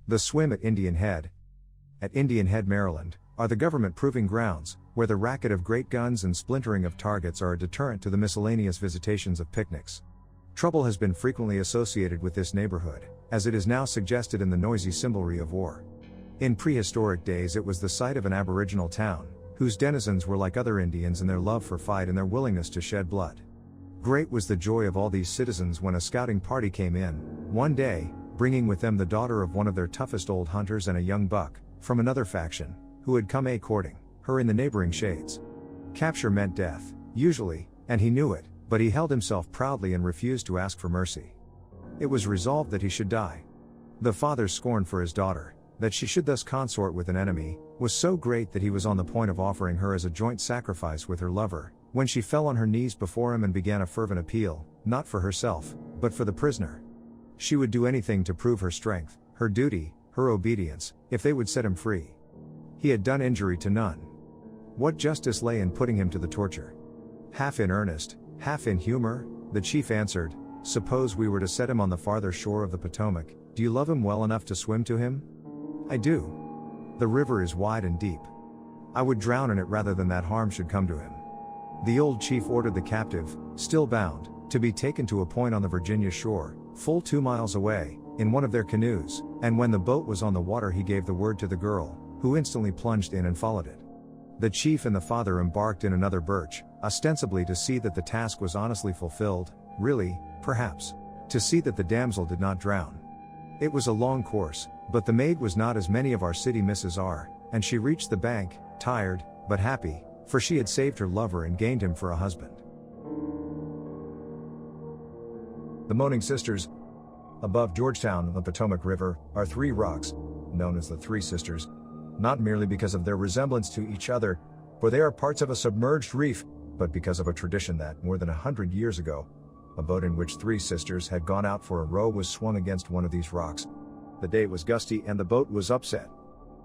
The swim at Indian Head. At Indian Head, Maryland, are the government proving grounds, where the racket of great guns and splintering of targets are a deterrent to the miscellaneous visitations of picnics. Trouble has been frequently associated with this neighborhood, as it is now suggested in the noisy symbolry of war. In prehistoric days it was the site of an aboriginal town, whose denizens were like other Indians in their love for fight and their willingness to shed blood. Great was the joy of all these citizens when a scouting party came in, one day, bringing with them the daughter of one of their toughest old hunters and a young buck, from another faction, who had come courting her in the neighboring shades. Capture meant death, usually, and he knew it, but he held himself proudly and refused to ask for mercy. It was resolved that he should die. The father's scorn for his daughter, that she should thus consort with an enemy, was so great that he was on the point of offering her as a joint sacrifice with her lover, when she fell on her knees before him and began a fervent appeal, not for herself, but for the prisoner. She would do anything to prove her strength, her duty, her obedience, if they would set him free. He had done injury to none. What justice lay in putting him to the torture? Half in earnest, half in humor, the chief answered, "Suppose we were to set him on the farther shore of the Potomac, do you love him well enough to swim to him?" "I do. The river is wide and deep. I would drown in it rather than that harm should come to him." The old chief ordered the captive, still bound, to be taken to a point on the Virginia shore, full 2 miles away, in one of their canoes, and when the boat was on the water he gave the word to the girl, who instantly plunged in and followed it. The chief and the father embarked in another birch, ostensibly to see that the task was honestly fulfilled, really, perhaps, to see that the damsel did not drown. It was a long course, but the maid was not as many of our city misses are, and she reached the bank, tired, but happy, for she had saved her lover and gained him for a husband. The Moaning Sisters. Above Georgetown on the Potomac River are 3 rocks, known as the Three Sisters, not merely because of their resemblance to each other, for they are parts of a submerged reef, but because of a tradition that, more than 100 years ago, a boat in which 3 sisters had gone out for a row was swung against one of these rocks. The day was gusty and the boat was upset.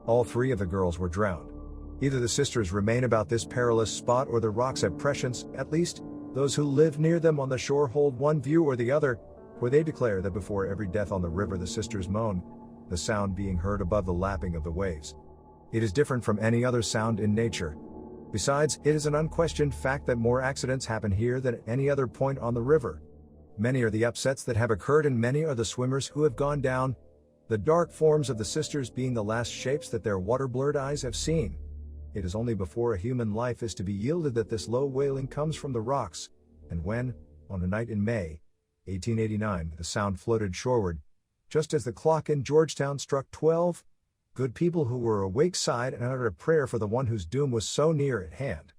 All 3 of the girls were drowned. Either the sisters remain about this perilous spot or the rocks have prescience, at least, those who live near them on the shore hold one view or the other, for they declare that before every death on the river the sisters moan, the sound being heard above the lapping of the waves. It is different from any other sound in nature. Besides, it is an unquestioned fact that more accidents happen here than at any other point on the river. Many are the upsets that have occurred and many are the swimmers who have gone down, the dark forms of the sisters being the last shapes that their water-blurred eyes have seen. It is only before a human life is to be yielded that this low wailing comes from the rocks, and when, on a night in May, 1889, the sound floated shoreward, just as the clock in Georgetown struck 12, good people who were awake sighed and uttered a prayer for the one whose doom was so near at hand.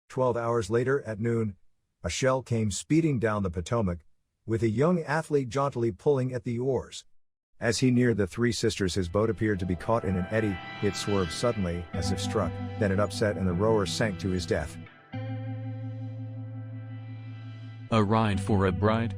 12 hours later, at noon, a shell came speeding down the Potomac, with a young athlete jauntily pulling at the oars. As he neared the 3 sisters his boat appeared to be caught in an eddy, it swerved suddenly, as if struck, then it upset and the rower sank to his death. A Ride for a Bride?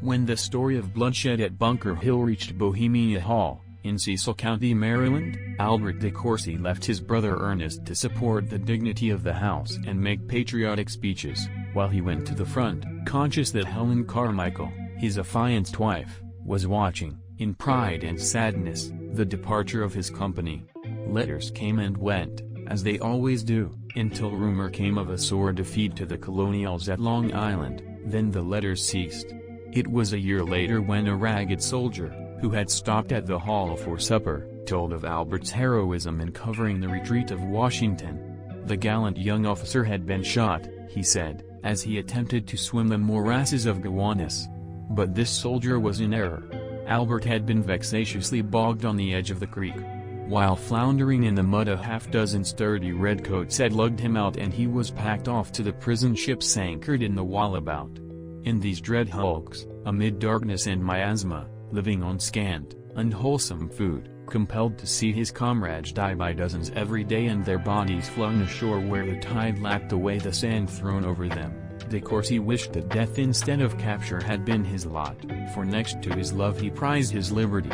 When the story of bloodshed at Bunker Hill reached Bohemia Hall, in Cecil County, Maryland, Albert de Courcy left his brother Ernest to support the dignity of the house and make patriotic speeches, while he went to the front, conscious that Helen Carmichael, his affianced wife, was watching, in pride and sadness, the departure of his company. Letters came and went, as they always do, until rumor came of a sore defeat to the Colonials at Long Island, then the letters ceased. It was a year later when a ragged soldier, who had stopped at the hall for supper, told of Albert's heroism in covering the retreat of Washington. The gallant young officer had been shot, he said, as he attempted to swim the morasses of Gowanus. But this soldier was in error. Albert had been vexatiously bogged on the edge of the creek. While floundering in the mud, a half-dozen sturdy redcoats had lugged him out and he was packed off to the prison ships anchored in the Wallabout. In these dread hulks, amid darkness and miasma, living on scant, unwholesome food, compelled to see his comrades die by dozens every day and their bodies flung ashore where the tide lapped away the sand thrown over them, de Courcy wished that death instead of capture had been his lot, for next to his love he prized his liberty.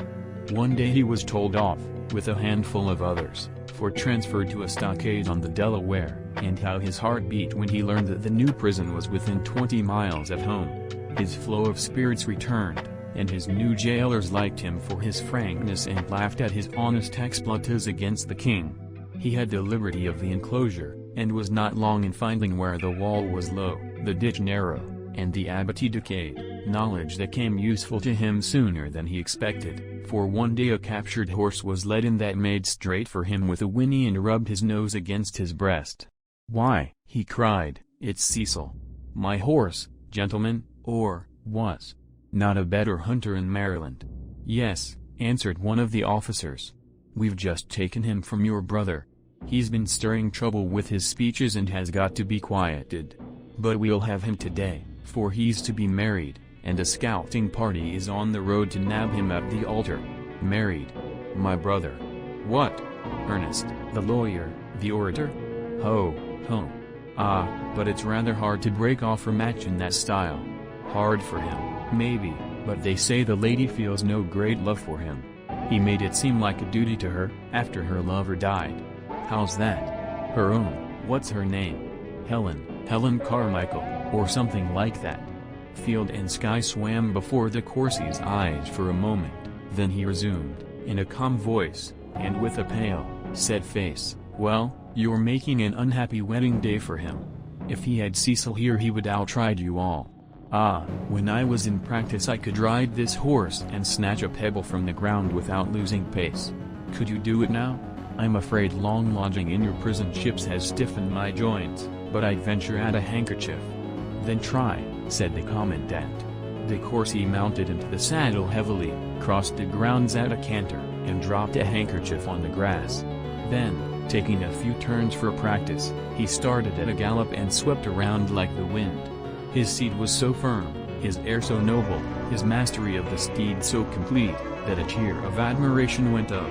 One day he was told off, with a handful of others, for transfer to a stockade on the Delaware, and how his heart beat when he learned that the new prison was within 20 miles of home. His flow of spirits returned, and his new jailers liked him for his frankness and laughed at his honest exploits against the king. He had the liberty of the enclosure, and was not long in finding where the wall was low, the ditch narrow, and the abbey decayed, knowledge that came useful to him sooner than he expected, for one day a captured horse was led in that made straight for him with a whinny and rubbed his nose against his breast. "Why," he cried, "it's Cecil. My horse, gentlemen, or, was. Not a better hunter in Maryland." "Yes," answered one of the officers. "We've just taken him from your brother. He's been stirring trouble with his speeches and has got to be quieted. But we'll have him today, for he's to be married, and a scouting party is on the road to nab him at the altar." "Married? My brother? What? Ernest, the lawyer, the orator? Ho, ho. Ah, but it's rather hard to break off a match in that style. Hard for him, maybe, but they say the lady feels no great love for him. He made it seem like a duty to her, after her lover died." "How's that?" "Her own, what's her name? Helen Carmichael, or something like that." Field and sky swam before de Courcy's eyes for a moment, then he resumed, in a calm voice, and with a pale, set face, "Well, you're making an unhappy wedding day for him. If he had Cecil here he would outride you all. Ah, when I was in practice I could ride this horse and snatch a pebble from the ground without losing pace. Could you do it now? I'm afraid long lodging in your prison ships has stiffened my joints, but I'd venture at a handkerchief." "Then try," said the commandant. De Courcy mounted into the saddle heavily, crossed the grounds at a canter, and dropped a handkerchief on the grass. Then, taking a few turns for practice, he started at a gallop and swept around like the wind. His seat was so firm, his air so noble, his mastery of the steed so complete, that a cheer of admiration went up.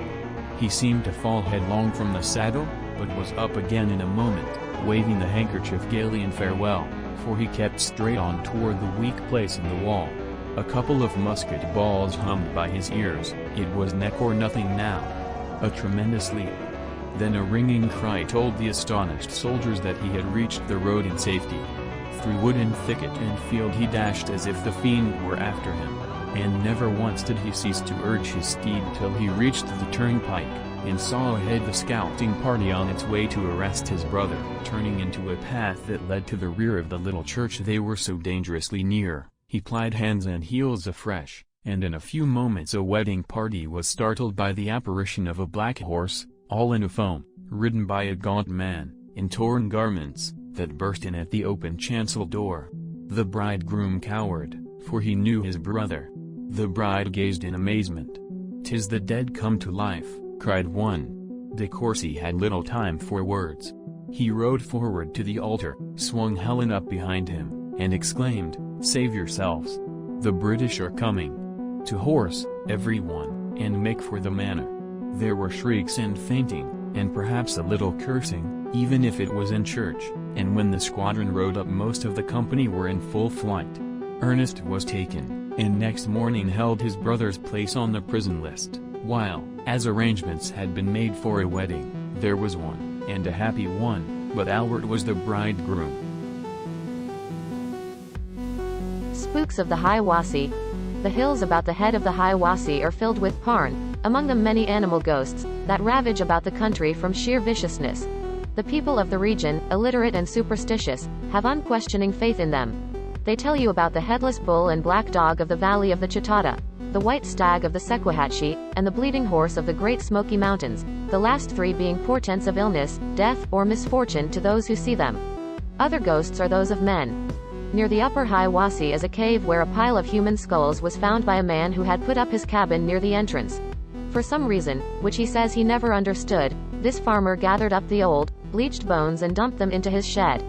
He seemed to fall headlong from the saddle, but was up again in a moment, waving the handkerchief gaily in farewell, for he kept straight on toward the weak place in the wall. A couple of musket balls hummed by his ears. It was neck or nothing now. A tremendous leap. Then a ringing cry told the astonished soldiers that he had reached the road in safety. Through wood and thicket and field he dashed as if the fiend were after him, and never once did he cease to urge his steed till he reached the turnpike, and saw ahead the scouting party on its way to arrest his brother. Turning into a path that led to the rear of the little church they were so dangerously near, he plied hands and heels afresh, and in a few moments a wedding party was startled by the apparition of a black horse, all in a foam, ridden by a gaunt man, in torn garments, that burst in at the open chancel door. The bridegroom cowered, for he knew his brother. The bride gazed in amazement. "'Tis the dead come to life," cried one. De Courcy had little time for words. He rode forward to the altar, swung Helen up behind him, and exclaimed, "Save yourselves! The British are coming! To horse, everyone, and make for the manor!" There were shrieks and fainting, and perhaps a little cursing, even if it was in church, and when the squadron rode up most of the company were in full flight. Ernest was taken, and next morning held his brother's place on the prison list, while, as arrangements had been made for a wedding, there was one, and a happy one, but Albert was the bridegroom. Spooks of the Hiawassee. The hills about the head of the Hiawassee are filled with parn, among them many animal ghosts, that ravage about the country from sheer viciousness. The people of the region, illiterate and superstitious, have unquestioning faith in them. They tell you about the headless bull and black dog of the valley of the Chautauqua, the white stag of the Sequahatchee, and the bleeding horse of the Great Smoky Mountains, the last three being portents of illness, death, or misfortune to those who see them. Other ghosts are those of men. Near the upper Hiawassee is a cave where a pile of human skulls was found by a man who had put up his cabin near the entrance. For some reason, which he says he never understood, this farmer gathered up the old, bleached bones and dumped them into his shed.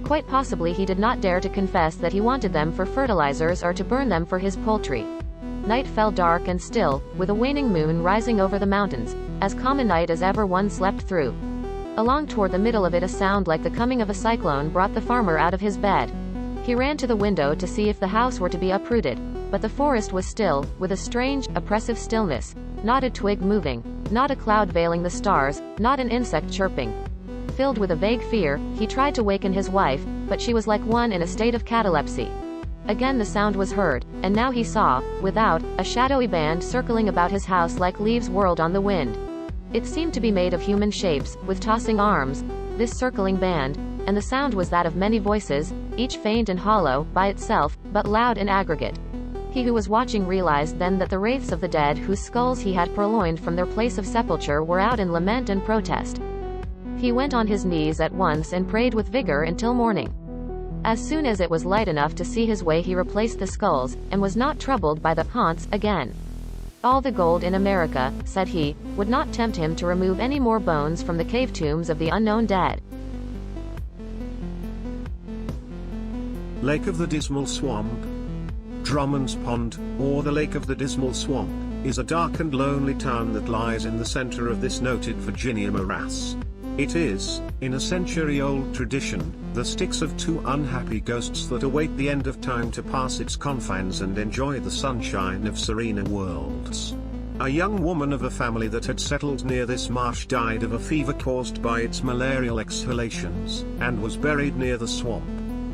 Quite possibly he did not dare to confess that he wanted them for fertilizers or to burn them for his poultry. Night fell dark and still, with a waning moon rising over the mountains, as calm a night as ever one slept through. Along toward the middle of it a sound like the coming of a cyclone brought the farmer out of his bed. He ran to the window to see if the house were to be uprooted, but the forest was still, with a strange, oppressive stillness, not a twig moving, not a cloud veiling the stars, not an insect chirping. Filled with a vague fear, he tried to waken his wife, but she was like one in a state of catalepsy. Again the sound was heard, and now he saw, without, a shadowy band circling about his house like leaves whirled on the wind. It seemed to be made of human shapes, with tossing arms, this circling band, and the sound was that of many voices, each faint and hollow, by itself, but loud in aggregate. He who was watching realized then that the wraiths of the dead whose skulls he had purloined from their place of sepulture were out in lament and protest. He went on his knees at once and prayed with vigor until morning. As soon as it was light enough to see his way he replaced the skulls, and was not troubled by the haunts again. All the gold in America, said he, would not tempt him to remove any more bones from the cave tombs of the unknown dead. Lake of the Dismal Swamp. Drummond's Pond, or the Lake of the Dismal Swamp, is a dark and lonely town that lies in the center of this noted Virginia morass. It is, in a century-old tradition, the sticks of two unhappy ghosts that await the end of time to pass its confines and enjoy the sunshine of serene worlds. A young woman of a family that had settled near this marsh died of a fever caused by its malarial exhalations, and was buried near the swamp.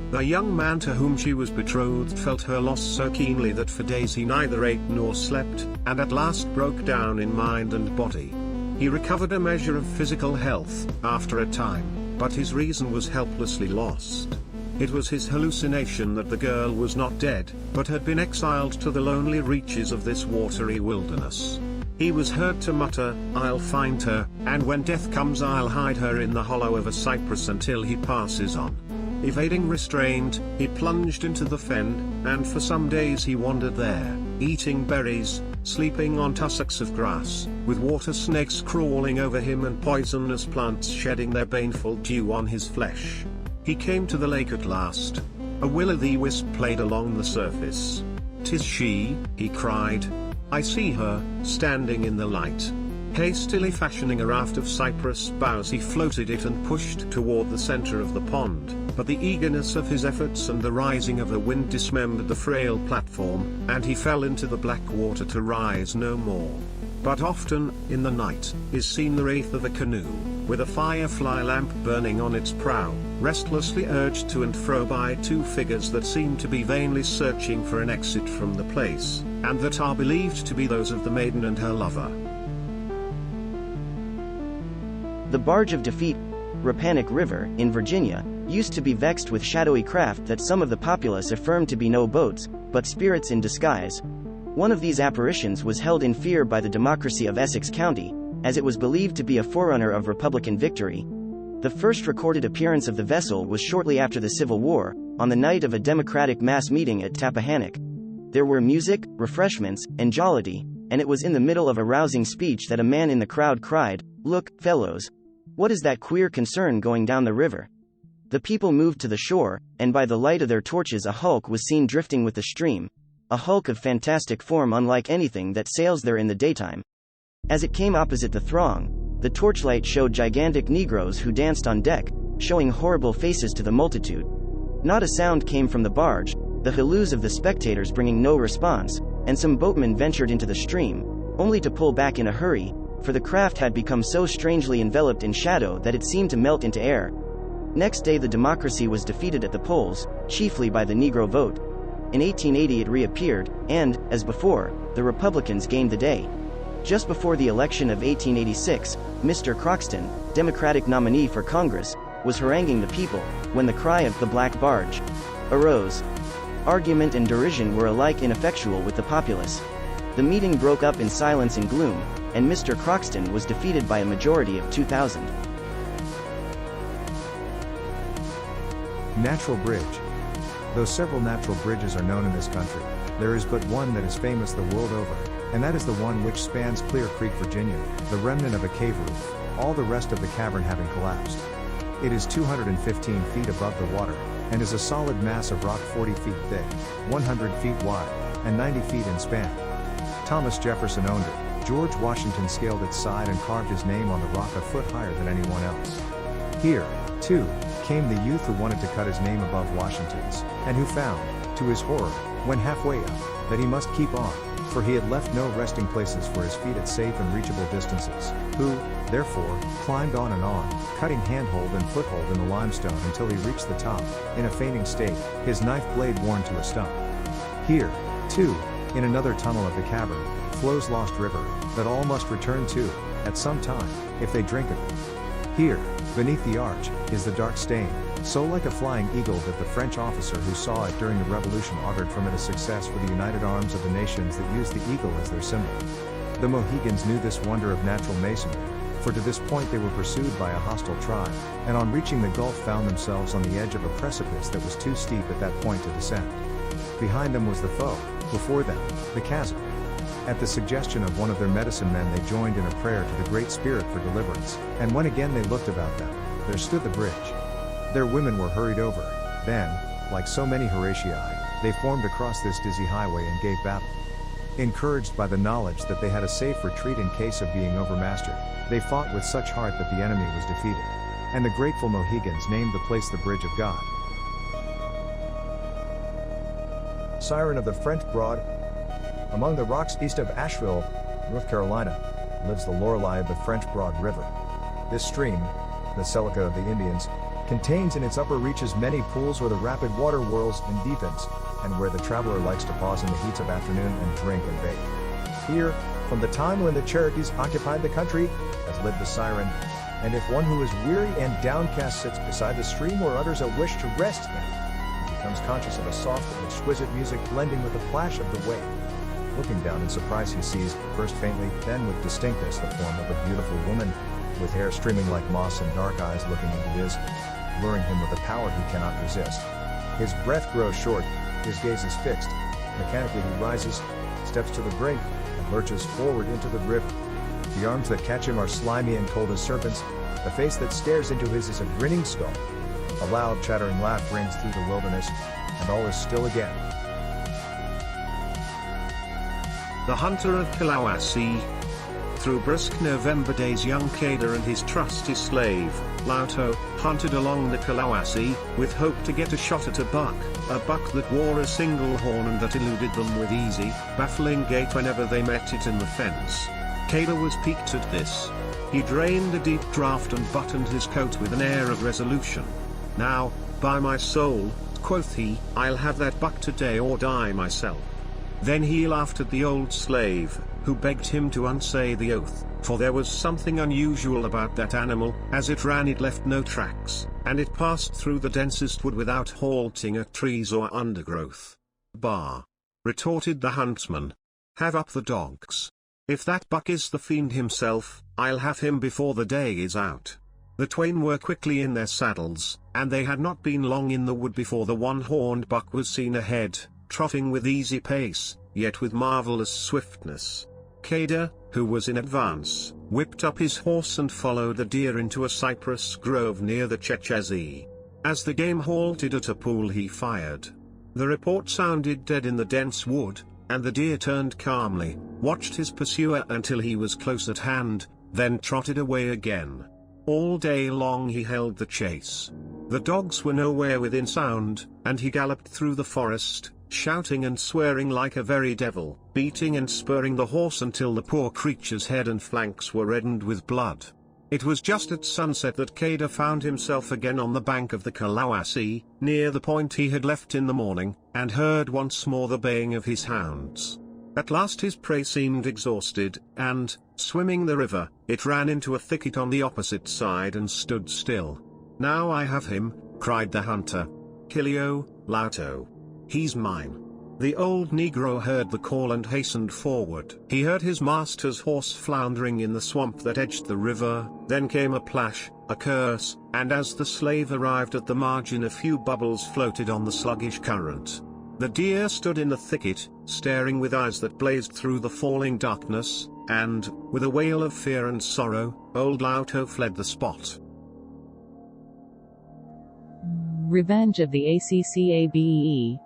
The young man to whom she was betrothed felt her loss so keenly that for days he neither ate nor slept, and at last broke down in mind and body. He recovered a measure of physical health, after a time, but his reason was helplessly lost. It was his hallucination that the girl was not dead, but had been exiled to the lonely reaches of this watery wilderness. He was heard to mutter, "I'll find her, and when death comes I'll hide her in the hollow of a cypress until he passes on." Evading restraint, he plunged into the fen, and for some days he wandered there, eating berries, sleeping on tussocks of grass, with water snakes crawling over him and poisonous plants shedding their baneful dew on his flesh. He came to the lake at last. A will-o'-the-wisp played along the surface. "'Tis she," he cried. "I see her, standing in the light." Hastily fashioning a raft of cypress boughs he floated it and pushed toward the center of the pond, but the eagerness of his efforts and the rising of the wind dismembered the frail platform, and he fell into the black water to rise no more. But often, in the night, is seen the wraith of a canoe, with a firefly lamp burning on its prow, restlessly urged to and fro by two figures that seem to be vainly searching for an exit from the place, and that are believed to be those of the maiden and her lover. The Barge of Defeat, Rappahannock River, in Virginia, used to be vexed with shadowy craft that some of the populace affirmed to be no boats, but spirits in disguise. One of these apparitions was held in fear by the democracy of Essex County, as it was believed to be a forerunner of Republican victory. The first recorded appearance of the vessel was shortly after the Civil War, on the night of a Democratic mass meeting at Tappahannock. There were music, refreshments, and jollity, and it was in the middle of a rousing speech that a man in the crowd cried, "Look, fellows! What is that queer concern going down the river?" The people moved to the shore, and by the light of their torches a hulk was seen drifting with the stream, a hulk of fantastic form unlike anything that sails there in the daytime. As it came opposite the throng, the torchlight showed gigantic Negroes who danced on deck, showing horrible faces to the multitude. Not a sound came from the barge, the halloos of the spectators bringing no response, and some boatmen ventured into the stream, only to pull back in a hurry, for the craft had become so strangely enveloped in shadow that it seemed to melt into air. Next day the democracy was defeated at the polls, chiefly by the Negro vote. In 1880 it reappeared, and, as before, the Republicans gained the day. Just before the election of 1886, Mr. Croxton, Democratic nominee for Congress, was haranguing the people, when the cry of "the Black Barge" arose. Argument and derision were alike ineffectual with the populace. The meeting broke up in silence and gloom, and Mr. Croxton was defeated by a majority of 2,000. Natural Bridge. Though several natural bridges are known in this country, there is but one that is famous the world over, and that is the one which spans Clear Creek, Virginia, the remnant of a cave roof, all the rest of the cavern having collapsed. It is 215 feet above the water, and is a solid mass of rock 40 feet thick, 100 feet wide, and 90 feet in span. Thomas Jefferson owned it. George Washington scaled its side and carved his name on the rock a foot higher than anyone else. Here, too, came the youth who wanted to cut his name above Washington's, and who found, to his horror, when halfway up, that he must keep on, for he had left no resting places for his feet at safe and reachable distances, who, therefore, climbed on and on, cutting handhold and foothold in the limestone until he reached the top, in a fainting state, his knife blade worn to a stump. Here, too, in another tunnel of the cavern, flows Lost River, that all must return to, at some time, if they drink of it. Here, beneath the arch, is the dark stain, so like a flying eagle that the French officer who saw it during the Revolution augured from it a success for the united arms of the nations that used the eagle as their symbol. The Mohegans knew this wonder of natural masonry, for to this point they were pursued by a hostile tribe, and on reaching the gulf found themselves on the edge of a precipice that was too steep at that point to descend. Behind them was the foe, before them, the chasm. At the suggestion of one of their medicine men they joined in a prayer to the Great Spirit for deliverance, and when again they looked about them, there stood the bridge. Their women were hurried over, then, like so many Hiawassee, they formed across this dizzy highway and gave battle. Encouraged by the knowledge that they had a safe retreat in case of being overmastered, they fought with such heart that the enemy was defeated. And the grateful Mohegans named the place the Bridge of God. Siren of the French Broad. Among the rocks east of Asheville, North Carolina, lives the Lorelei of the French Broad River. This stream, the Celica of the Indians, contains in its upper reaches many pools where the rapid water whirls and deepens, and where the traveler likes to pause in the heats of afternoon and drink and bake. Here, from the time when the Cherokees occupied the country, has lived the Siren, and if one who is weary and downcast sits beside the stream or utters a wish to rest there, he becomes conscious of a soft and exquisite music blending with the plash of the wave. Looking down in surprise he sees, first faintly, then with distinctness, the form of a beautiful woman, with hair streaming like moss and dark eyes looking into his, luring him with a power he cannot resist. His breath grows short, his gaze is fixed. Mechanically he rises, steps to the brink, and lurches forward into the river. The arms that catch him are slimy and cold as serpents. The face that stares into his is a grinning skull. A loud chattering laugh rings through the wilderness, and all is still again. The hunter of Calawassee. Through brisk November days young Cada and his trusty slave, Lauto, hunted along the Calawassee, with hope to get a shot at a buck that wore a single horn and that eluded them with easy, baffling gait whenever they met it in the fence. Cada was piqued at this. He drained a deep draught and buttoned his coat with an air of resolution. "Now, by my soul," quoth he, "I'll have that buck today or die myself." Then he laughed at the old slave, who begged him to unsay the oath, for there was something unusual about that animal. As it ran it left no tracks, and it passed through the densest wood without halting at trees or undergrowth. "Bah!" retorted the huntsman. "Have up the dogs. If that buck is the fiend himself, I'll have him before the day is out." The twain were quickly in their saddles, and they had not been long in the wood before the one-horned buck was seen ahead, trotting with easy pace, yet with marvelous swiftness. Cada, who was in advance, whipped up his horse and followed the deer into a cypress grove near the Nanchez. As the game halted at a pool he fired. The report sounded dead in the dense wood, and the deer turned calmly, watched his pursuer until he was close at hand, then trotted away again. All day long he held the chase. The dogs were nowhere within sound, and he galloped through the forest, shouting and swearing like a very devil, beating and spurring the horse until the poor creature's head and flanks were reddened with blood. It was just at sunset that Cada found himself again on the bank of the Calawassee, near the point he had left in the morning, and heard once more the baying of his hounds. At last his prey seemed exhausted, and, swimming the river, it ran into a thicket on the opposite side and stood still. "Now I have him," cried the hunter. "Killio, Lauto. He's mine." The old Negro heard the call and hastened forward. He heard his master's horse floundering in the swamp that edged the river, then came a plash, a curse, and as the slave arrived at the margin a few bubbles floated on the sluggish current. The deer stood in the thicket, staring with eyes that blazed through the falling darkness, and, with a wail of fear and sorrow, old Lauto fled the spot. Revenge of the Accabee.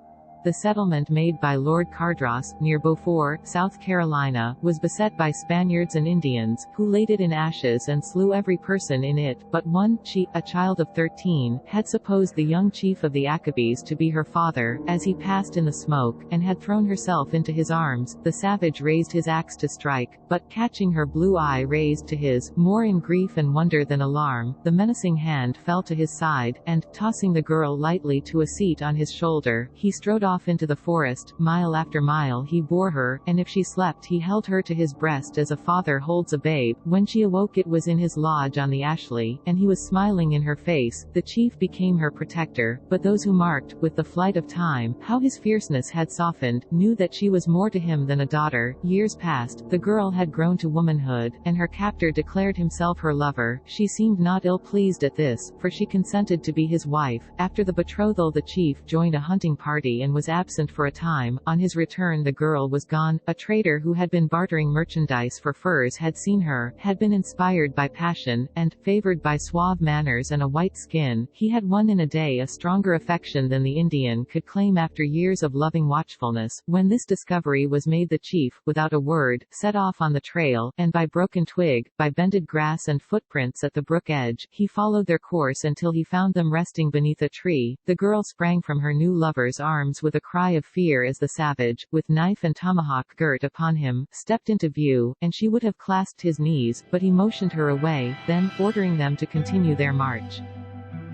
The settlement made by Lord Cardross, near Beaufort, South Carolina, was beset by Spaniards and Indians, who laid it in ashes and slew every person in it, but one. She, a child of 13, had supposed the young chief of the Accabees to be her father, as he passed in the smoke, and had thrown herself into his arms. The savage raised his axe to strike, but, catching her blue eye raised to his, more in grief and wonder than alarm, the menacing hand fell to his side, and, tossing the girl lightly to a seat on his shoulder, he strode off into the forest. Mile after mile he bore her, and if she slept he held her to his breast as a father holds a babe. When she awoke it was in his lodge on the Ashley, and he was smiling in her face. The chief became her protector, but those who marked, with the flight of time, how his fierceness had softened, knew that she was more to him than a daughter. Years passed, the girl had grown to womanhood, and her captor declared himself her lover. She seemed not ill-pleased at this, for she consented to be his wife. After the betrothal the chief joined a hunting party and was absent for a time. On his return the girl was gone. A trader who had been bartering merchandise for furs had seen her, had been inspired by passion, and, favored by suave manners and a white skin, he had won in a day a stronger affection than the Indian could claim after years of loving watchfulness. When this discovery was made the chief, without a word, set off on the trail, and by broken twig, by bended grass and footprints at the brook edge, he followed their course until he found them resting beneath a tree. The girl sprang from her new lover's arms with a cry of fear as the savage, with knife and tomahawk girt upon him, stepped into view, and she would have clasped his knees, but he motioned her away, then, ordering them to continue their march,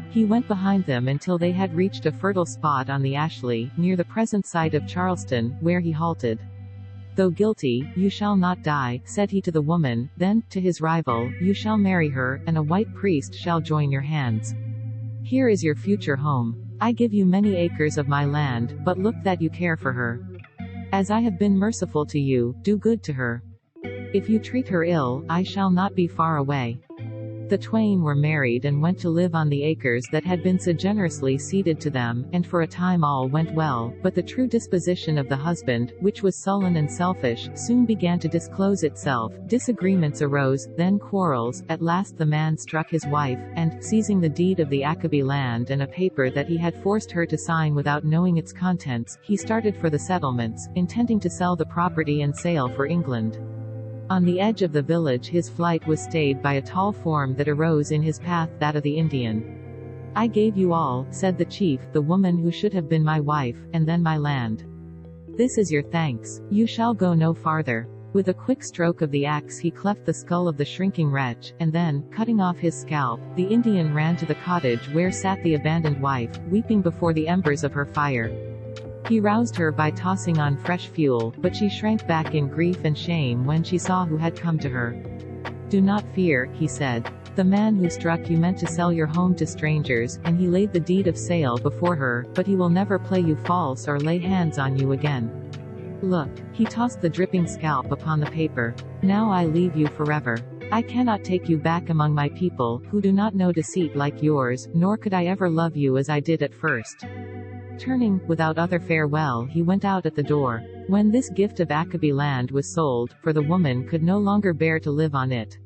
he went behind them until they had reached a fertile spot on the Ashley, near the present site of Charleston, where he halted. Though guilty, you shall not die, said he to the woman. Then, to his rival, you shall marry her, and a white priest shall join your hands. Here is your future home. I give you many acres of my land, but look that you care for her. As I have been merciful to you, do good to her. If you treat her ill, I shall not be far away. The twain were married and went to live on the acres that had been so generously ceded to them, and for a time all went well, but the true disposition of the husband, which was sullen and selfish, soon began to disclose itself. Disagreements arose, then quarrels. At last the man struck his wife, and, seizing the deed of the Accabee land and a paper that he had forced her to sign without knowing its contents, he started for the settlements, intending to sell the property and sail for England. On the edge of the village his flight was stayed by a tall form that arose in his path, that of the Indian. I gave you all, said the chief, the woman who should have been my wife, and then my land. This is your thanks. You shall go no farther. With a quick stroke of the axe he cleft the skull of the shrinking wretch, and then, cutting off his scalp, the Indian ran to the cottage where sat the abandoned wife, weeping before the embers of her fire. He roused her by tossing on fresh fuel, but she shrank back in grief and shame when she saw who had come to her. Do not fear, he said. The man who struck you meant to sell your home to strangers, and he laid the deed of sale before her, but he will never play you false or lay hands on you again. Look, he tossed the dripping scalp upon the paper. Now I leave you forever. I cannot take you back among my people, who do not know deceit like yours, nor could I ever love you as I did at first. Turning, without other farewell, he went out at the door. When this gift of Accabee land was sold, for the woman could no longer bear to live on it,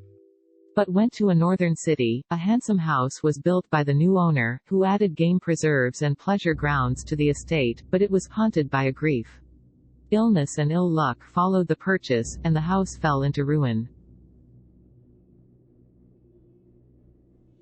but went to a northern city, a handsome house was built by the new owner, who added game preserves and pleasure grounds to the estate, but it was haunted by a grief. Illness and ill luck followed the purchase, and the house fell into ruin.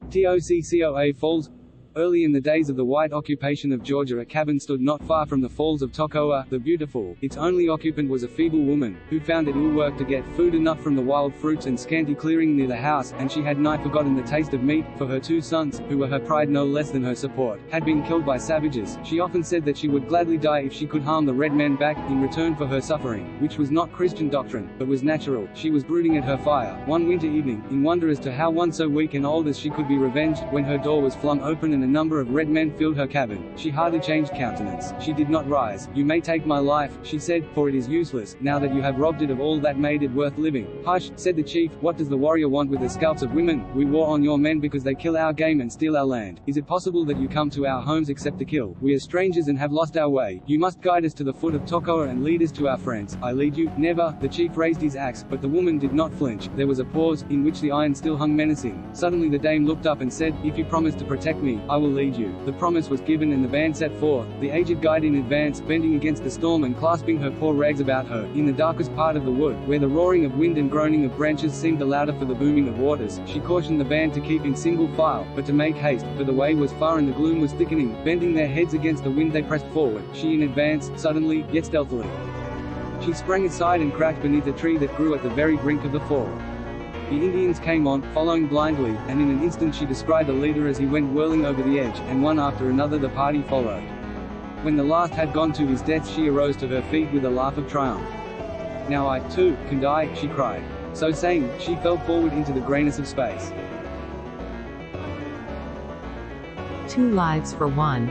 Toccoa Falls. Early in the days of the white occupation of Georgia, a cabin stood not far from the Falls of Toccoa, the Beautiful. Its only occupant was a feeble woman, who found it ill work to get food enough from the wild fruits and scanty clearing near the house, and she had nigh forgotten the taste of meat, for her 2 sons, who were her pride no less than her support, had been killed by savages. She often said that she would gladly die if she could harm the red men back, in return for her suffering, which was not Christian doctrine, but was natural. She was brooding at her fire, one winter evening, in wonder as to how one so weak and old as she could be revenged, when her door was flung open and a number of red men filled her cabin. She hardly changed countenance. She did not rise. You may take my life, she said, for it is useless, now that you have robbed it of all that made it worth living. Hush, said the chief, what does the warrior want with the scalps of women? We war on your men because they kill our game and steal our land. Is it possible that you come to our homes except to kill? We are strangers and have lost our way. You must guide us to the foot of Toccoa and lead us to our friends. I lead you? Never. The chief raised his axe, but the woman did not flinch. There was a pause, in which the iron still hung menacing. Suddenly the dame looked up and said, if you promise to protect me, I will lead you." The promise was given and the band set forth, the aged guide in advance, bending against the storm and clasping her poor rags about her. In the darkest part of the wood, where the roaring of wind and groaning of branches seemed the louder for the booming of waters, she cautioned the band to keep in single file, but to make haste, for the way was far and the gloom was thickening. Bending their heads against the wind they pressed forward, she in advance, suddenly, yet stealthily. She sprang aside and crouched beneath a tree that grew at the very brink of the fall. The Indians came on, following blindly, and in an instant she descried the leader as he went whirling over the edge, and one after another the party followed. When the last had gone to his death she arose to her feet with a laugh of triumph. "Now I, too, can die," she cried. So saying, she fell forward into the grayness of space. 2 lives for 1.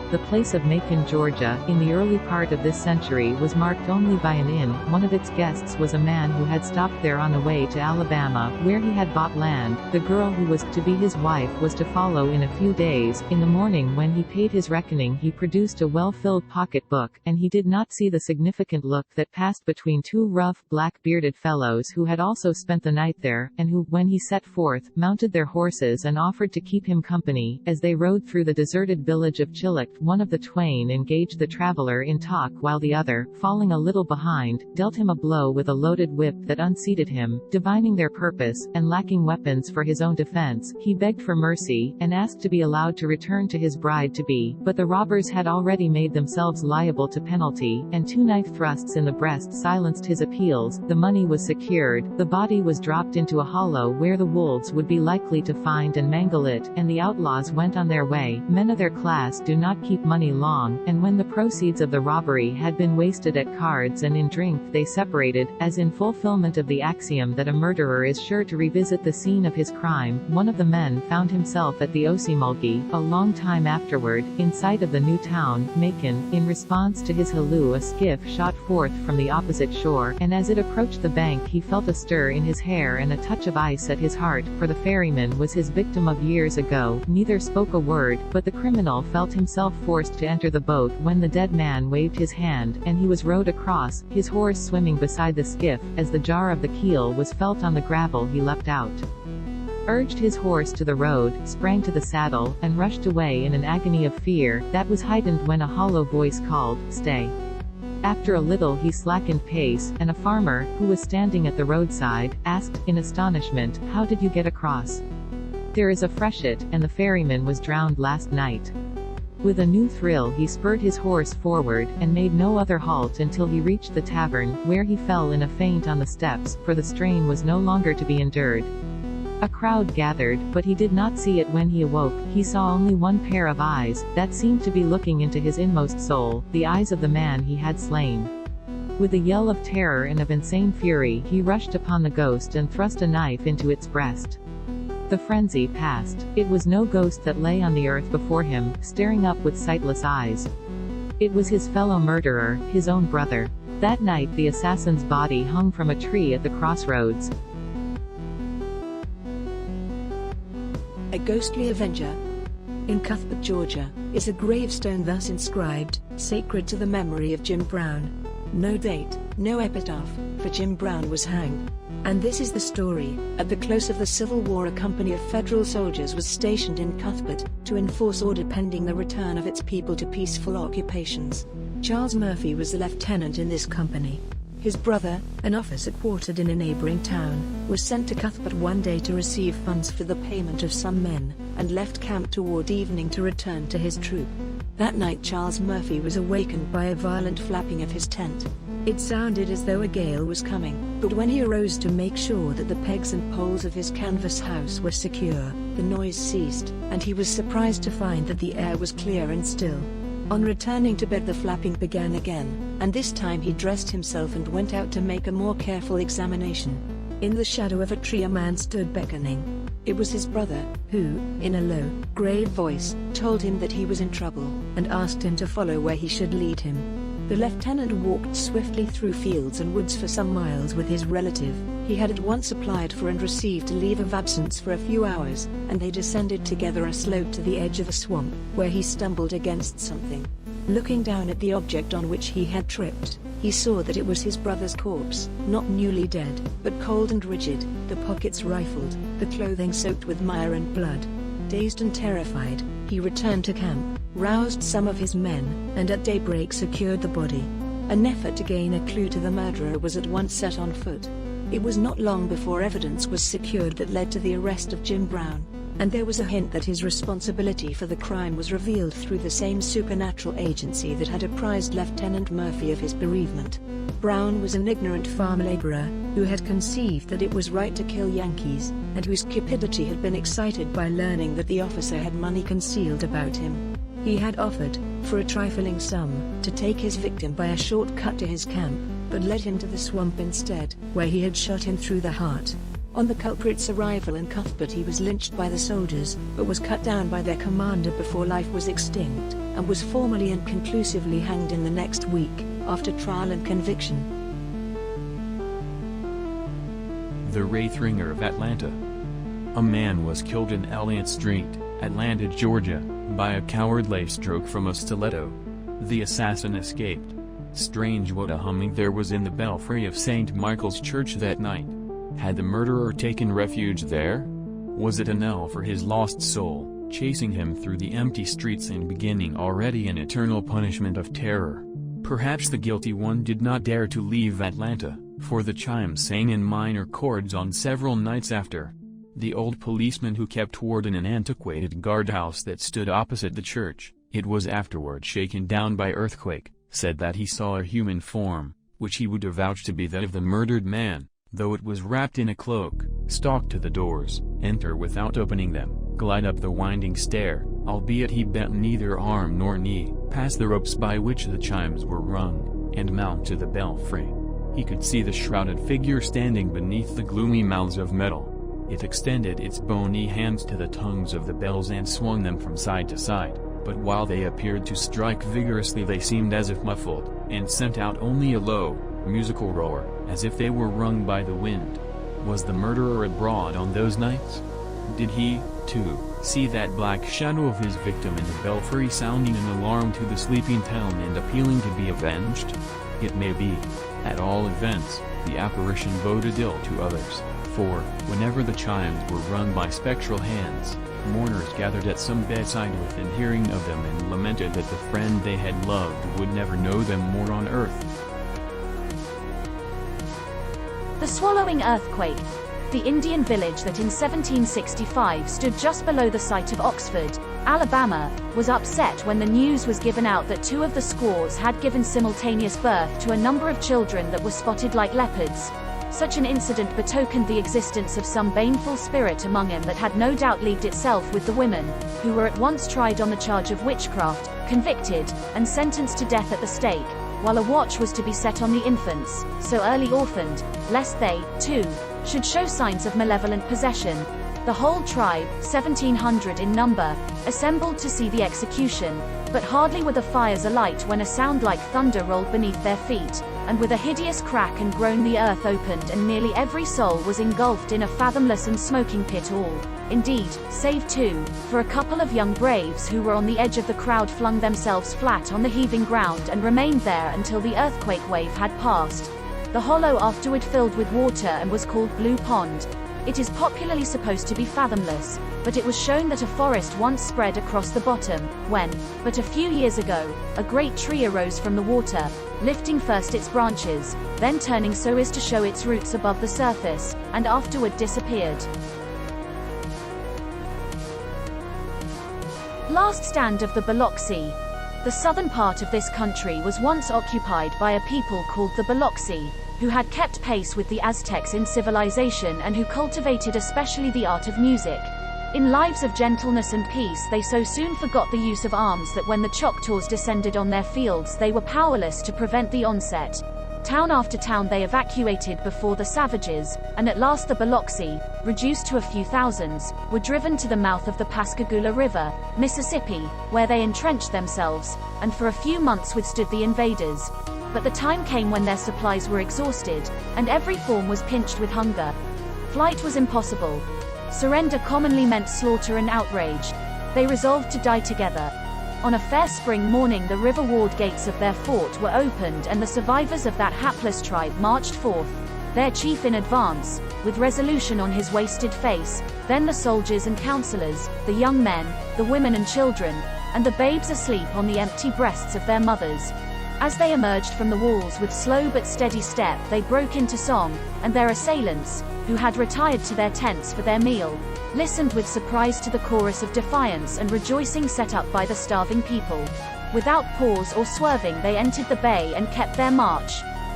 The place of Macon, Georgia, in the early part of this century was marked only by an inn. One of its guests was a man who had stopped there on the way to Alabama, where he had bought land. The girl who was to be his wife was to follow in a few days. In the morning when he paid his reckoning he produced a well-filled pocketbook, and he did not see the significant look that passed between 2 rough, black-bearded fellows who had also spent the night there, and who, when he set forth, mounted their horses and offered to keep him company. As they rode through the deserted village of Chillick, one of the twain engaged the traveler in talk while the other, falling a little behind, dealt him a blow with a loaded whip that unseated him. Divining their purpose, and lacking weapons for his own defense, he begged for mercy, and asked to be allowed to return to his bride-to-be, but the robbers had already made themselves liable to penalty, and 2 knife thrusts in the breast silenced his appeals. The money was secured, the body was dropped into a hollow where the wolves would be likely to find and mangle it, and the outlaws went on their way. Men of their class do not keep money long, and when the proceeds of the robbery had been wasted at cards and in drink they separated, as in fulfillment of the axiom that a murderer is sure to revisit the scene of his crime. One of the men found himself at the Osimulgee, a long time afterward, in sight of the new town, Macon. In response to his halloo a skiff shot forth from the opposite shore, and as it approached the bank he felt a stir in his hair and a touch of ice at his heart, for the ferryman was his victim of years ago. Neither spoke a word, but the criminal felt himself forced to enter the boat when the dead man waved his hand, and he was rowed across, his horse swimming beside the skiff. As the jar of the keel was felt on the gravel he leapt out, urged his horse to the road, sprang to the saddle, and rushed away in an agony of fear, that was heightened when a hollow voice called, "Stay." After a little he slackened pace, and a farmer, who was standing at the roadside, asked, in astonishment, "How did you get across?" "There is a freshet, and the ferryman was drowned last night." With a new thrill he spurred his horse forward, and made no other halt until he reached the tavern, where he fell in a faint on the steps, for the strain was no longer to be endured. A crowd gathered, but he did not see it when he awoke. He saw only one pair of eyes, that seemed to be looking into his inmost soul, the eyes of the man he had slain. With a yell of terror and of insane fury he rushed upon the ghost and thrust a knife into its breast. The frenzy passed. It was no ghost that lay on the earth before him, staring up with sightless eyes. It was his fellow murderer, his own brother. That night the assassin's body hung from a tree at the crossroads. A Ghostly Avenger. In Cuthbert, Georgia, is a gravestone thus inscribed, "Sacred to the memory of Jim Brown." No date, no epitaph, for Jim Brown was hanged. And this is the story. At the close of the Civil War, a company of federal soldiers was stationed in Cuthbert, to enforce order pending the return of its people to peaceful occupations. Charles Murphy was the lieutenant in this company. His brother, an officer quartered in a neighboring town, was sent to Cuthbert one day to receive funds for the payment of some men, and left camp toward evening to return to his troop. That night Charles Murphy was awakened by a violent flapping of his tent. It sounded as though a gale was coming, but when he arose to make sure that the pegs and poles of his canvas house were secure, the noise ceased, and he was surprised to find that the air was clear and still. On returning to bed the flapping began again, and this time he dressed himself and went out to make a more careful examination. In the shadow of a tree a man stood beckoning. It was his brother, who, in a low, grave voice, told him that he was in trouble, and asked him to follow where he should lead him. The lieutenant walked swiftly through fields and woods for some miles with his relative. He had at once applied for and received a leave of absence for a few hours, and they descended together a slope to the edge of a swamp, where he stumbled against something. Looking down at the object on which he had tripped, he saw that it was his brother's corpse, not newly dead, but cold and rigid, the pockets rifled, the clothing soaked with mire and blood. Dazed and terrified, he returned to camp, roused some of his men, and at daybreak secured the body. An effort to gain a clue to the murderer was at once set on foot. It was not long before evidence was secured that led to the arrest of Jim Brown, and there was a hint that his responsibility for the crime was revealed through the same supernatural agency that had apprised Lieutenant Murphy of his bereavement. Brown was an ignorant farm laborer, who had conceived that it was right to kill Yankees, and whose cupidity had been excited by learning that the officer had money concealed about him. He had offered, for a trifling sum, to take his victim by a short cut to his camp, but led him to the swamp instead, where he had shot him through the heart. On the culprit's arrival in Cuthbert, he was lynched by the soldiers, but was cut down by their commander before life was extinct, and was formally and conclusively hanged in the next week, after trial and conviction. The Wraith Ringer of Atlanta. A man was killed in Elliott Street, Atlanta, Georgia, by a cowardly stroke from a stiletto. The assassin escaped. Strange what a humming there was in the belfry of St. Michael's Church that night. Had the murderer taken refuge there? Was it a knell for his lost soul, chasing him through the empty streets and beginning already an eternal punishment of terror? Perhaps the guilty one did not dare to leave Atlanta, for the chimes sang in minor chords on several nights after. The old policeman who kept ward in an antiquated guardhouse that stood opposite the church, it was afterward shaken down by earthquake, said that he saw a human form, which he would avouch to be that of the murdered man, though it was wrapped in a cloak, stalk to the doors, enter without opening them, glide up the winding stair, albeit he bent neither arm nor knee, past the ropes by which the chimes were rung, and mount to the belfry. He could see the shrouded figure standing beneath the gloomy mouths of metal. It extended its bony hands to the tongues of the bells and swung them from side to side, but while they appeared to strike vigorously they seemed as if muffled, and sent out only a low, musical roar, as if they were rung by the wind. Was the murderer abroad on those nights? Did he, too, see that black shadow of his victim in the belfry sounding an alarm to the sleeping town and appealing to be avenged? It may be. At all events, the apparition boded ill to others, for, whenever the chimes were rung by spectral hands, mourners gathered at some bedside within hearing of them and lamented that the friend they had loved would never know them more on earth. The Swallowing Earthquake. The Indian village that in 1765 stood just below the site of Oxford, Alabama, was upset when the news was given out that 2 of the squaws had given simultaneous birth to a number of children that were spotted like leopards. Such an incident betokened the existence of some baneful spirit among them that had no doubt leagued itself with the women, who were at once tried on the charge of witchcraft, convicted, and sentenced to death at the stake, while a watch was to be set on the infants, so early orphaned, lest they, too, should show signs of malevolent possession. The whole tribe, 1,700 in number, assembled to see the execution, but hardly were the fires alight when a sound like thunder rolled beneath their feet, and with a hideous crack and groan the earth opened and nearly every soul was engulfed in a fathomless and smoking pit, all, indeed, save 2, for a couple of young braves who were on the edge of the crowd flung themselves flat on the heaving ground and remained there until the earthquake wave had passed. The hollow afterward filled with water and was called Blue Pond. It is popularly supposed to be fathomless, but it was shown that a forest once spread across the bottom, when, but a few years ago, a great tree arose from the water, lifting first its branches, then turning so as to show its roots above the surface, and afterward disappeared. Last stand of the Biloxi. The southern part of this country was once occupied by a people called the Biloxi, who had kept pace with the Aztecs in civilization and who cultivated especially the art of music. In lives of gentleness and peace they so soon forgot the use of arms that when the Choctaws descended on their fields they were powerless to prevent the onset. Town after town they evacuated before the savages, and at last the Biloxi, reduced to a few thousands, were driven to the mouth of the Pascagoula River, Mississippi, where they entrenched themselves, and for a few months withstood the invaders. But the time came when their supplies were exhausted, and every form was pinched with hunger. Flight was impossible. Surrender commonly meant slaughter and outrage. They resolved to die together. On a fair spring morning the river ward gates of their fort were opened and the survivors of that hapless tribe marched forth, their chief in advance, with resolution on his wasted face, then the soldiers and counselors, the young men, the women and children, and the babes asleep on the empty breasts of their mothers. As they emerged from the walls with slow but steady step, they broke into song, and their assailants, who had retired to their tents for their meal, listened with surprise to the chorus of defiance and rejoicing set up by the starving people. Without pause or swerving they entered the bay and kept their march.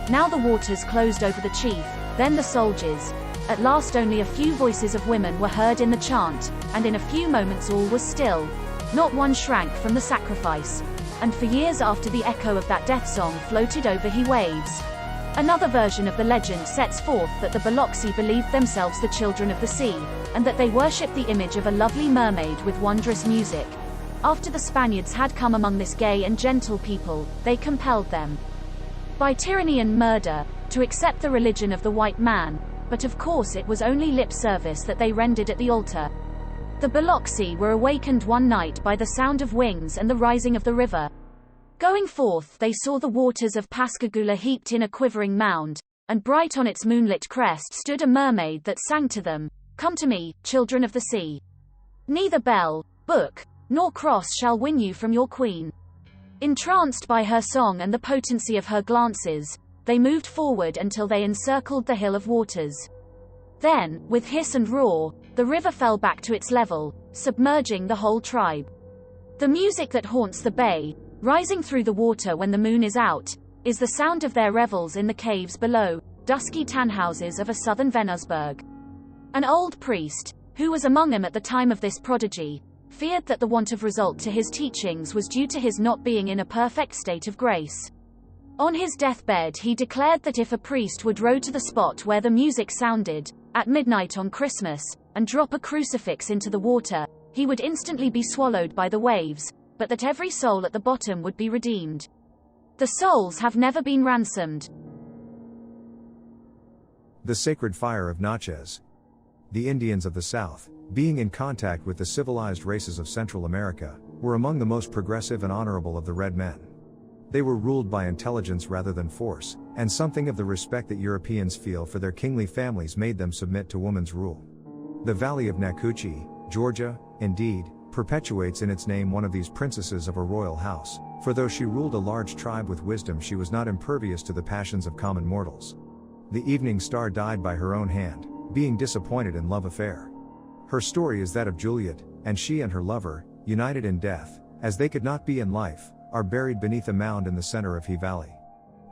Now the waters closed over the chief, then the soldiers. At last only a few voices of women were heard in the chant, and in a few moments all was still. Not one shrank from the sacrifice. And for years after the echo of that death song floated over he waves. Another version of the legend sets forth that the Biloxi believed themselves the children of the sea, and that they worshipped the image of a lovely mermaid with wondrous music. After the Spaniards had come among this gay and gentle people, they compelled them, by tyranny and murder, to accept the religion of the white man, but of course it was only lip service that they rendered at the altar. The Biloxi were awakened one night by the sound of wings and the rising of the river. Going forth they saw the waters of Pascagoula heaped in a quivering mound, and bright on its moonlit crest stood a mermaid that sang to them, "Come to me, children of the sea. Neither bell, book, nor cross shall win you from your queen." Entranced by her song and the potency of her glances, they moved forward until they encircled the hill of waters. Then, with hiss and roar, the river fell back to its level, submerging the whole tribe. The music that haunts the bay, rising through the water when the moon is out, is the sound of their revels in the caves below, dusky tanhouses of a southern Venusberg. An old priest, who was among them at the time of this prodigy, feared that the want of result to his teachings was due to his not being in a perfect state of grace. On his deathbed he declared that if a priest would row to the spot where the music sounded, at midnight on Christmas, and drop a crucifix into the water, he would instantly be swallowed by the waves, but that every soul at the bottom would be redeemed. The souls have never been ransomed. The sacred fire of Nanchez. The Indians of the South, being in contact with the civilized races of Central America, were among the most progressive and honorable of the red men. They were ruled by intelligence rather than force, and something of the respect that Europeans feel for their kingly families made them submit to woman's rule. The valley of Nacoochee, Georgia, indeed, perpetuates in its name one of these princesses of a royal house, for though she ruled a large tribe with wisdom, she was not impervious to the passions of common mortals. The evening star died by her own hand, being disappointed in love affair. Her story is that of Juliet, and she and her lover, united in death, as they could not be in life, are buried beneath a mound in the center of Hiawassee.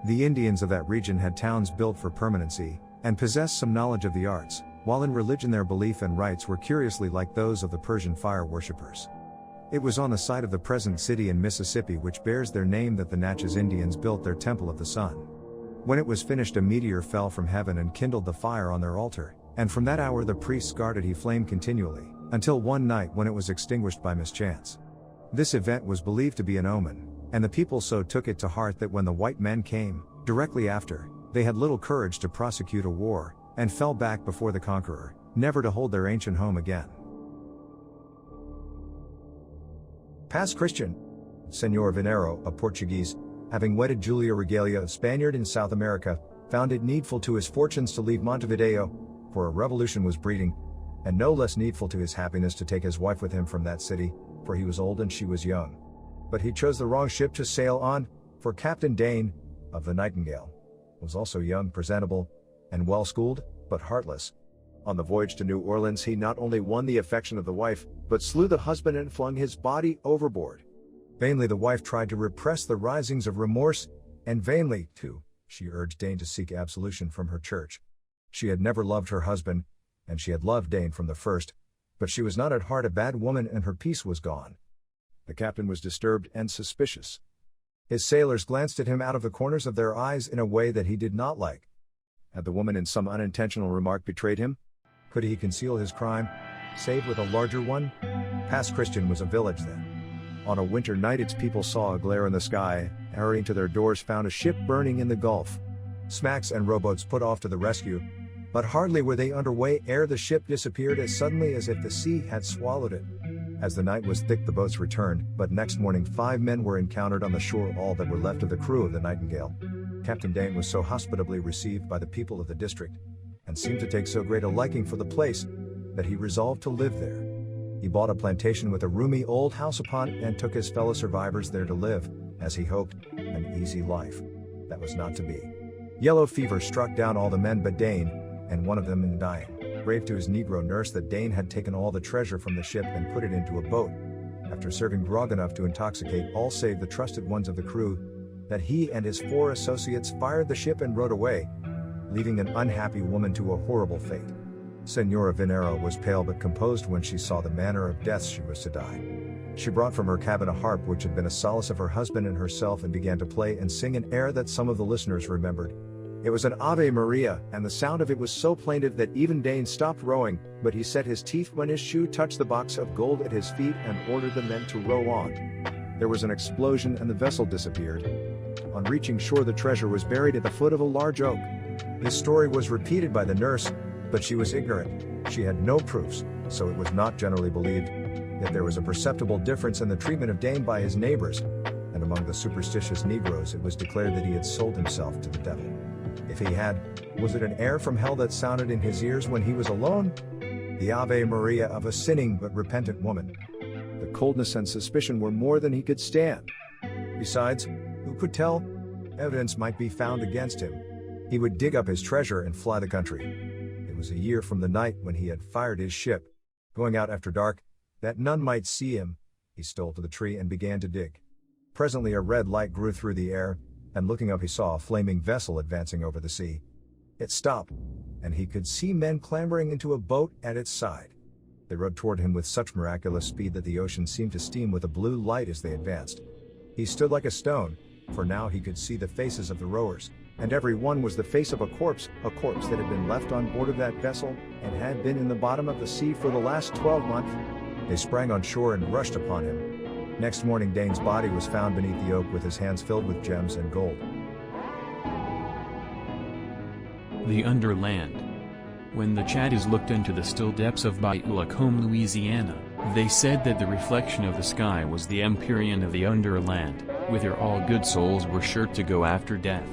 The Indians of that region had towns built for permanency, and possessed some knowledge of the arts, while in religion their belief and rites were curiously like those of the Persian fire worshippers. It was on the site of the present city in Mississippi which bears their name that the Natchez Indians built their Temple of the Sun. When it was finished, a meteor fell from heaven and kindled the fire on their altar, and from that hour the priests guarded he flame continually, until one night when it was extinguished by mischance. This event was believed to be an omen, and the people so took it to heart that when the white men came, directly after, they had little courage to prosecute a war, and fell back before the conqueror, never to hold their ancient home again. Past Christian. Senor Venero, a Portuguese, having wedded Julia Regalia, a Spaniard in South America, found it needful to his fortunes to leave Montevideo, for a revolution was breeding, and no less needful to his happiness to take his wife with him from that city, for he was old and she was young. But he chose the wrong ship to sail on, for Captain Dane, of the Nightingale, was also young, presentable, and well-schooled, but heartless. On the voyage to New Orleans he not only won the affection of the wife, but slew the husband and flung his body overboard. Vainly the wife tried to repress the risings of remorse, and vainly, too, she urged Dane to seek absolution from her church. She had never loved her husband, and she had loved Dane from the first, but she was not at heart a bad woman and her peace was gone. The captain was disturbed and suspicious. His sailors glanced at him out of the corners of their eyes in a way that he did not like. Had the woman in some unintentional remark betrayed him? Could he conceal his crime, save with a larger one? Past Christian was a village then. On a winter night its people saw a glare in the sky, and hurrying to their doors found a ship burning in the Gulf. Smacks and rowboats put off to the rescue, but hardly were they underway ere the ship disappeared as suddenly as if the sea had swallowed it. As the night was thick the boats returned, but next morning 5 men were encountered on the shore, all that were left of the crew of the Nightingale. Captain Dane was so hospitably received by the people of the district, and seemed to take so great a liking for the place that he resolved to live there. He bought a plantation with a roomy old house upon it and took his fellow survivors there to live, as he hoped, an easy life. That was not to be. Yellow fever struck down all the men but Dane, and one of them in dying, raved to his Negro nurse that Dane had taken all the treasure from the ship and put it into a boat, after serving grog enough to intoxicate all save the trusted ones of the crew, that he and his 4 associates fired the ship and rowed away, leaving an unhappy woman to a horrible fate. Senora Venero was pale but composed when she saw the manner of death she was to die. She brought from her cabin a harp which had been a solace of her husband and herself and began to play and sing an air that some of the listeners remembered. It was an Ave Maria, and the sound of it was so plaintive that even Dane stopped rowing, but he set his teeth when his shoe touched the box of gold at his feet and ordered the men to row on. There was an explosion and the vessel disappeared. On reaching shore, the treasure was buried at the foot of a large oak. This story was repeated by the nurse, but she was ignorant. She had no proofs, so it was not generally believed. Yet there was a perceptible difference in the treatment of Dane by his neighbors, and among the superstitious Negroes it was declared that he had sold himself to the devil. If he had, was it an air from hell that sounded in his ears when he was alone? The Ave Maria of a sinning but repentant woman. The coldness and suspicion were more than he could stand. Besides, who could tell? Evidence might be found against him. He would dig up his treasure and fly the country. It was a year from the night when he had fired his ship. Going out after dark, that none might see him, he stole to the tree and began to dig. Presently a red light grew through the air, and looking up he saw a flaming vessel advancing over the sea. It stopped, and he could see men clambering into a boat at its side. They rowed toward him with such miraculous speed that the ocean seemed to steam with a blue light as they advanced. He stood like a stone, for now he could see the faces of the rowers, and every one was the face of a corpse that had been left on board of that vessel, and had been in the bottom of the sea for the last 12 months. They sprang on shore and rushed upon him. Next morning Dane's body was found beneath the oak with his hands filled with gems and gold. The Underland. When the Chaddies looked into the still depths of Biloxi, Louisiana, they said that the reflection of the sky was the Empyrean of the Underland, whither all good souls were sure to go after death.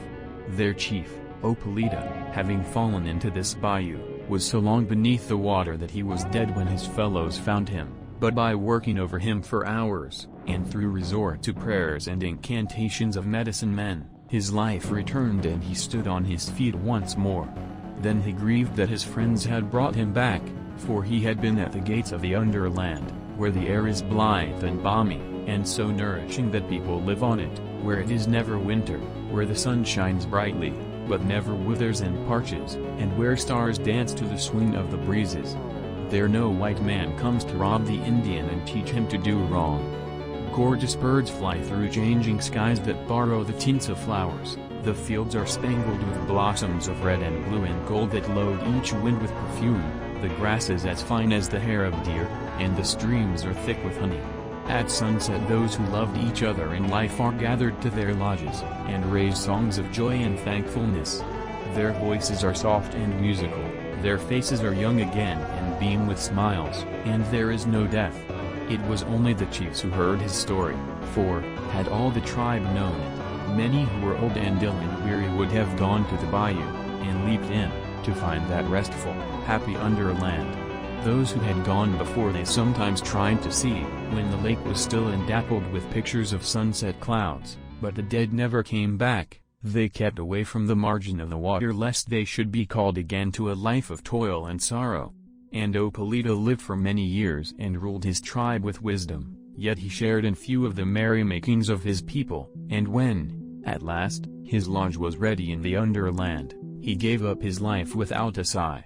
Their chief, Opolita, having fallen into this bayou, was so long beneath the water that he was dead when his fellows found him, but by working over him for hours, and through resort to prayers and incantations of medicine men, his life returned and he stood on his feet once more. Then he grieved that his friends had brought him back, for he had been at the gates of the Underland, where the air is blithe and balmy, and so nourishing that people live on it, where it is never winter, where the sun shines brightly, but never withers and parches, and where stars dance to the swing of the breezes. There no white man comes to rob the Indian and teach him to do wrong. Gorgeous birds fly through changing skies that borrow the tints of flowers. The fields are spangled with blossoms of red and blue and gold that load each wind with perfume. The grass is as fine as the hair of deer, and the streams are thick with honey. At sunset those who loved each other in life are gathered to their lodges, and raise songs of joy and thankfulness. Their voices are soft and musical, their faces are young again and beam with smiles, and there is no death. It was only the chiefs who heard his story, for, had all the tribe known it, many who were old and ill and weary would have gone to the bayou, and leaped in, to find that restful, happy Underland. Those who had gone before they sometimes tried to see, when the lake was still and dappled with pictures of sunset clouds, but the dead never came back. They kept away from the margin of the water lest they should be called again to a life of toil and sorrow. And Opolita lived for many years and ruled his tribe with wisdom, yet he shared in few of the merrymakings of his people, and when, at last, his lodge was ready in the Underland, he gave up his life without a sigh.